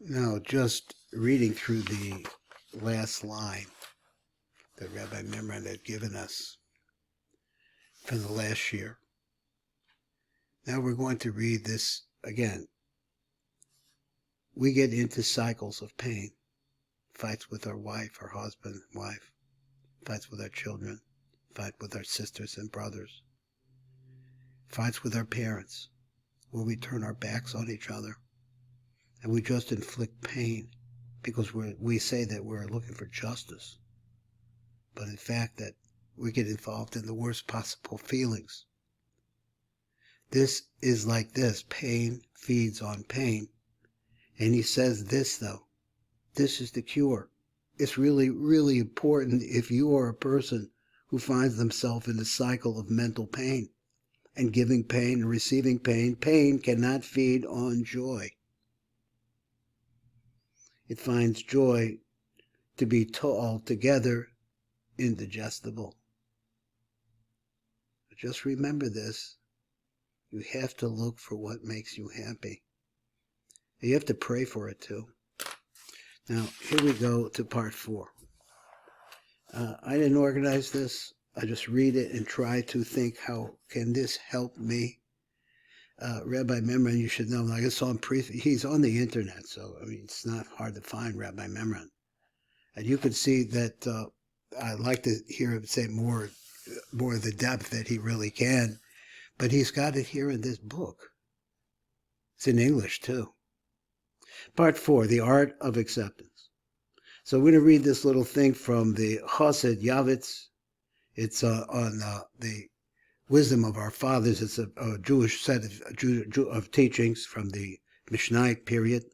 Now, just reading through the last line that Rabbi Mimran had given us from the last year. Now we're going to read this again. We get into cycles of pain, fights with our wife, our husband, wife, fights with our children, fight with our sisters and brothers, fights with our parents, where we turn our backs on each other, and we just inflict pain because we say that we're looking for justice, but in fact that we get involved in the worst possible feelings. This is like this. Pain feeds on pain. And he says this, though. This is the cure. It's really, really important if you are a person who finds themselves in a cycle of mental pain and giving pain and receiving pain. Pain cannot feed on joy. It finds joy to be altogether indigestible. But just remember this. You have to look for what makes you happy. You have to pray for it too. Now, here we go to part 4. I didn't organize this. I just read it and try to think, how can this help me? Rabbi Mimran, you should know, I saw him he's on the internet, so I mean, it's not hard to find Rabbi Mimran. And you can see that I'd like to hear him say more of the depth that he really can, but he's got it here in this book. It's in English too. Part 4, the art of acceptance. So we're going to read this little thing from the Chassid Yavitz. It's on the wisdom of our fathers. It's a Jewish set of teachings from the Mishnah period.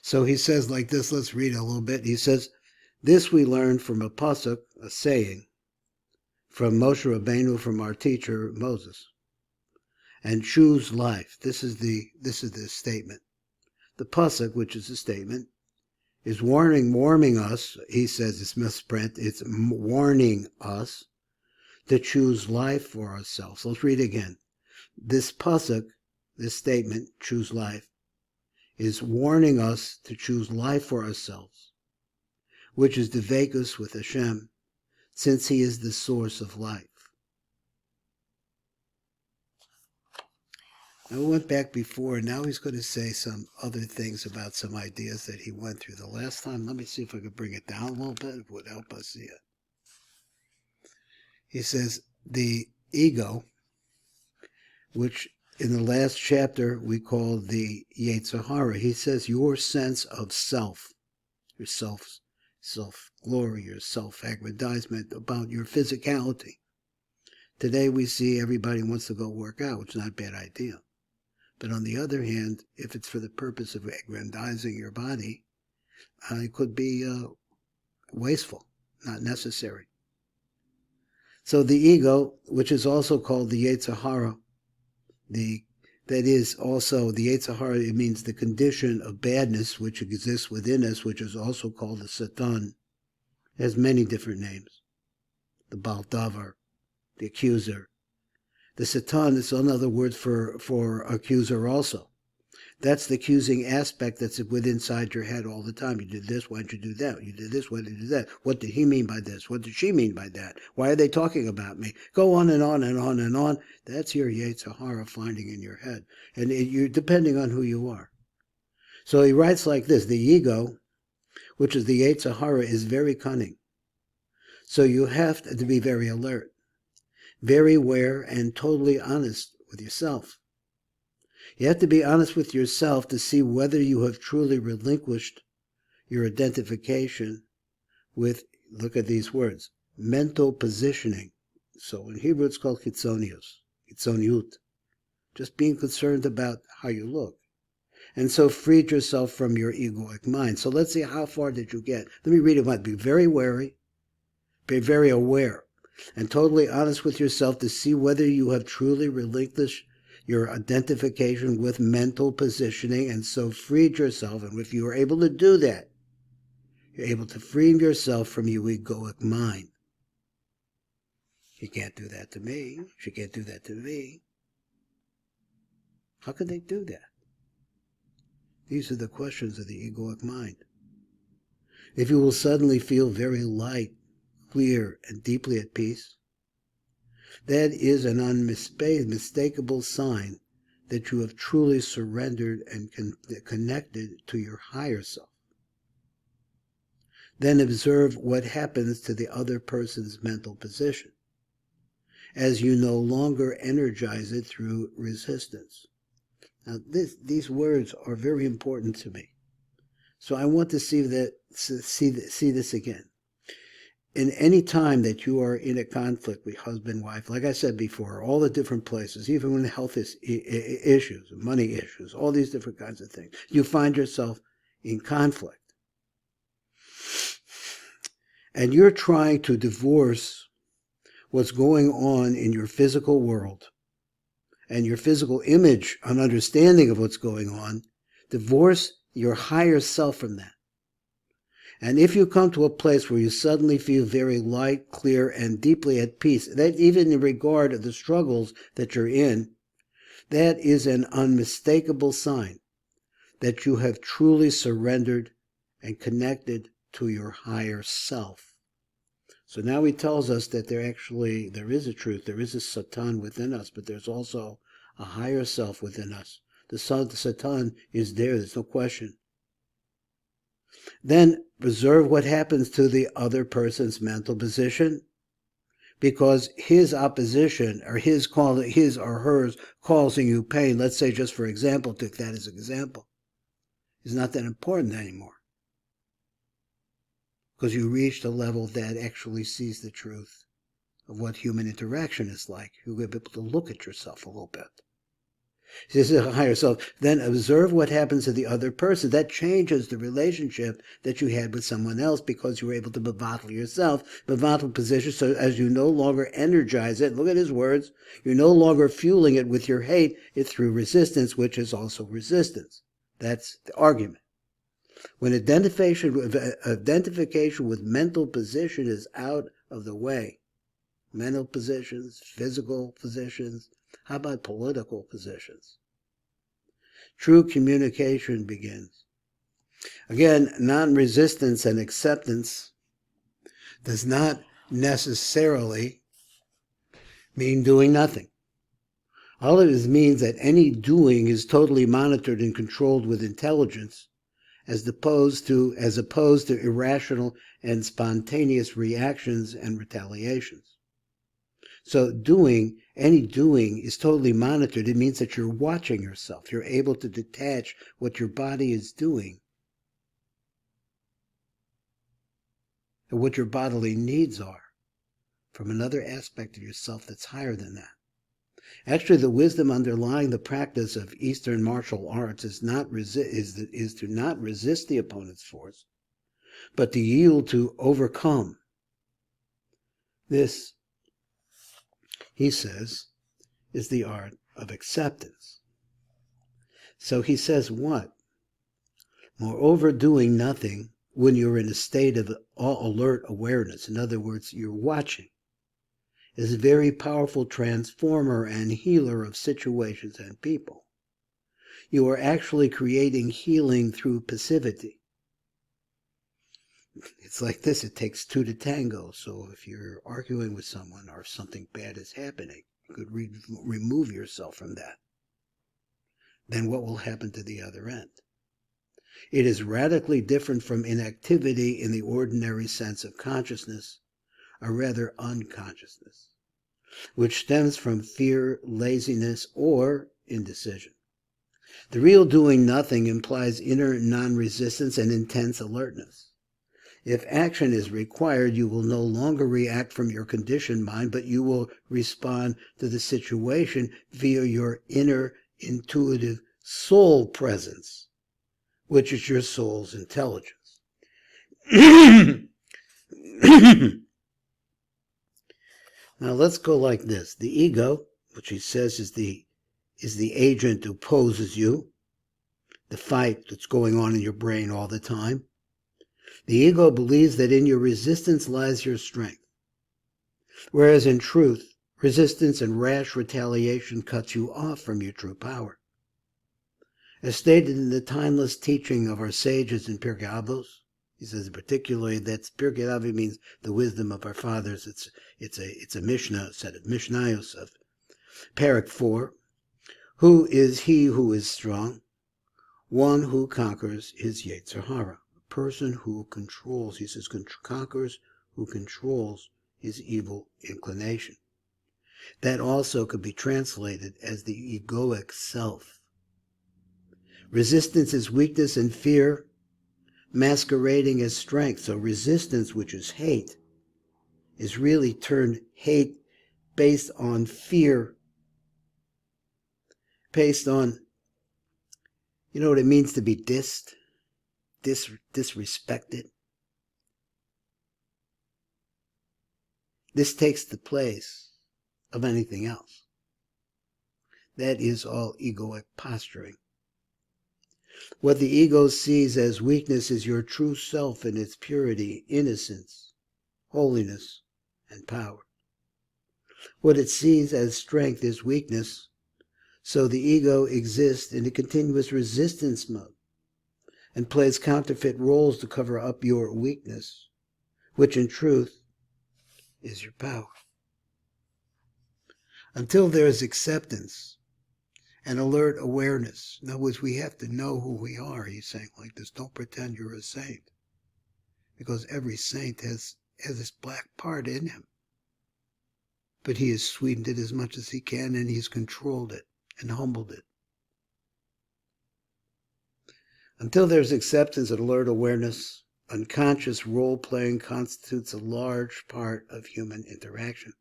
So he says like this, let's read a little bit. He says, this we learned from a pasuk, a saying, from Moshe Rabbeinu, from our teacher Moses. And choose life. This is the statement. The pasuk, which is a statement, is warning us. He says it's misprint. It's warning us to choose life for ourselves. Let's read again. This pasuk, this statement, choose life, is warning us to choose life for ourselves, which is dvekus with Hashem, since He is the source of life. I went back before, and now he's going to say some other things about some ideas that he went through the last time. Let me see if I can bring it down a little bit. It would help us see it. He says, the ego, which in the last chapter we call the Yetzer Hara, he says your sense of self, your self-glory, your self-aggrandizement about your physicality. Today we see everybody wants to go work out, which is not a bad idea. But on the other hand, if it's for the purpose of aggrandizing your body, it could be wasteful, not necessary. So the ego, which is also called the Yetzer Hara, that is also the Yetzer Hara, it means the condition of badness which exists within us, which is also called the Satan. It has many different names. The Baal Davar, the accuser. The Satan is another word for accuser also. That's the accusing aspect that's inside your head all the time. You did this, why didn't you do that? You did this, why did you do that? What did he mean by this? What did she mean by that? Why are they talking about me? Go on and on and on and on. That's your Yetzer Hara finding in your head. And you're depending on who you are. So he writes like this, the ego, which is the Yetzer Hara, is very cunning. So you have to be very alert, very aware, and totally honest with yourself. You have to be honest with yourself to see whether you have truly relinquished your identification with, look at these words, mental positioning. So in Hebrew it's called chitzoniut. Just being concerned about how you look. And so freed yourself from your egoic mind. So let's see, how far did you get? Let me read it. Be very wary, be very aware, and totally honest with yourself to see whether you have truly relinquished your identification with mental positioning, and so freed yourself. And if you are able to do that, you're able to free yourself from your egoic mind. You can't do that to me. She can't do that to me. How could they do that? These are the questions of the egoic mind. If you will suddenly feel very light, clear, and deeply at peace, that is an unmistakable sign that you have truly surrendered and connected to your higher self. Then observe what happens to the other person's mental position, as you no longer energize it through resistance. Now, these words are very important to me. So I want to see this again. In any time that you are in a conflict with husband, wife, like I said before, all the different places, even when health issues, money issues, all these different kinds of things, you find yourself in conflict. And you're trying to divorce what's going on in your physical world and your physical image and understanding of what's going on, divorce your higher self from that. And if you come to a place where you suddenly feel very light, clear, and deeply at peace, that even in regard of the struggles that you're in, that is an unmistakable sign that you have truly surrendered and connected to your higher self. So now he tells us that there is a truth, there is a Satan within us, but there's also a higher self within us. The Satan is there's no question. Then observe what happens to the other person's mental position, because his opposition or his or hers causing you pain, let's say just for example, take that as an example, is not that important anymore. Because you reached a level that actually sees the truth of what human interaction is like. You'll be able to look at yourself a little bit. He says, higher self, then observe what happens to the other person. That changes the relationship that you had with someone else because you were able to bevattle yourself, bevattle position, so as you no longer energize it, look at his words, you're no longer fueling it with your hate, it's through resistance, which is also resistance. That's the argument. When identification with mental position is out of the way, mental positions, physical positions, how about political positions? True communication begins. Again, non-resistance and acceptance does not necessarily mean doing nothing. All it means that any doing is totally monitored and controlled with intelligence, as opposed to irrational and spontaneous reactions and retaliations. So any doing is totally monitored. It means that you're watching yourself. You're able to detach what your body is doing and what your bodily needs are from another aspect of yourself that's higher than that. Actually, the wisdom underlying the practice of Eastern martial arts is to not resist the opponent's force, but to yield to overcome. This, he says, is the art of acceptance. So he says what? Moreover, doing nothing when you're in a state of alert awareness, in other words, you're watching, is a very powerful transformer and healer of situations and people. You are actually creating healing through passivity. It's like this, it takes two to tango. So if you're arguing with someone or something bad is happening, you could remove yourself from that. Then what will happen to the other end? It is radically different from inactivity in the ordinary sense of consciousness, or rather unconsciousness, which stems from fear, laziness, or indecision. The real doing nothing implies inner non-resistance and intense alertness. If action is required, you will no longer react from your conditioned mind, but you will respond to the situation via your inner intuitive soul presence, which is your soul's intelligence. Now let's go like this. The ego, which he says is the agent who opposes you, the fight that's going on in your brain all the time. The ego believes that in your resistance lies your strength, whereas in truth, resistance and rash retaliation cuts you off from your true power. As stated in the timeless teaching of our sages in Pirkei Avos, he says particularly that Pirkei Avos means the wisdom of our fathers. It's a Mishnah, a set of Mishnah Yosef. Parak 4, who is he who is strong? One who conquers his Yetzer Hara. A person who controls, he says, conquers, who controls his evil inclination. That also could be translated as the egoic self. Resistance is weakness and fear, masquerading as strength. So resistance, which is hate, is really turned hate based on fear, based on, you know what it means to be disrespected. This takes the place of anything else. That is all egoic posturing. What the ego sees as weakness is your true self in its purity, innocence, holiness, and power. What it sees as strength is weakness, so the ego exists in a continuous resistance mode and plays counterfeit roles to cover up your weakness, which in truth is your power. Until there is acceptance and alert awareness. In other words, we have to know who we are, he's saying like this. Don't pretend you're a saint, because every saint has this black part in him. But he has sweetened it as much as he can, and he's controlled it and humbled it. Until there's acceptance and alert awareness, unconscious role-playing constitutes a large part of human interaction.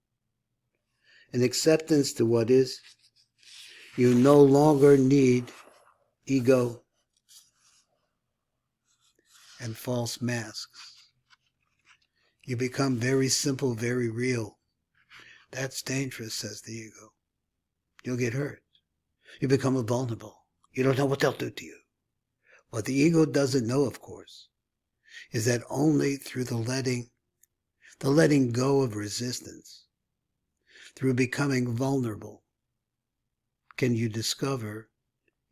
An acceptance to what is, you no longer need ego and false masks. You become very simple, very real. That's dangerous, says the ego. You'll get hurt. You become vulnerable. You don't know what they'll do to you. What the ego doesn't know, of course, is that only through the letting go of resistance, through becoming vulnerable, can you discover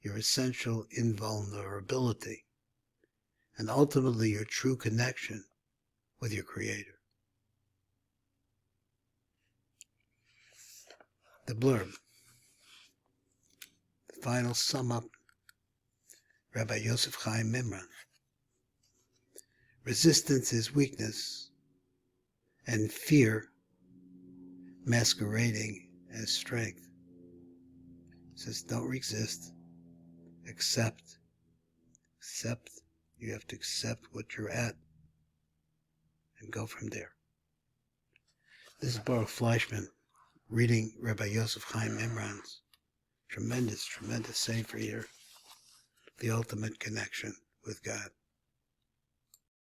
your essential invulnerability and ultimately your true connection with your Creator. The blurb, the final sum up, Rabbi Yosef Chaim Mimran. Resistance is weakness and fear masquerading as strength. He says, don't resist, accept. You have to accept what you're at and go from there. This is Baruch Fleischman reading Rabbi Yosef Chaim Mimran's tremendous sefer here, The Ultimate Connection with God.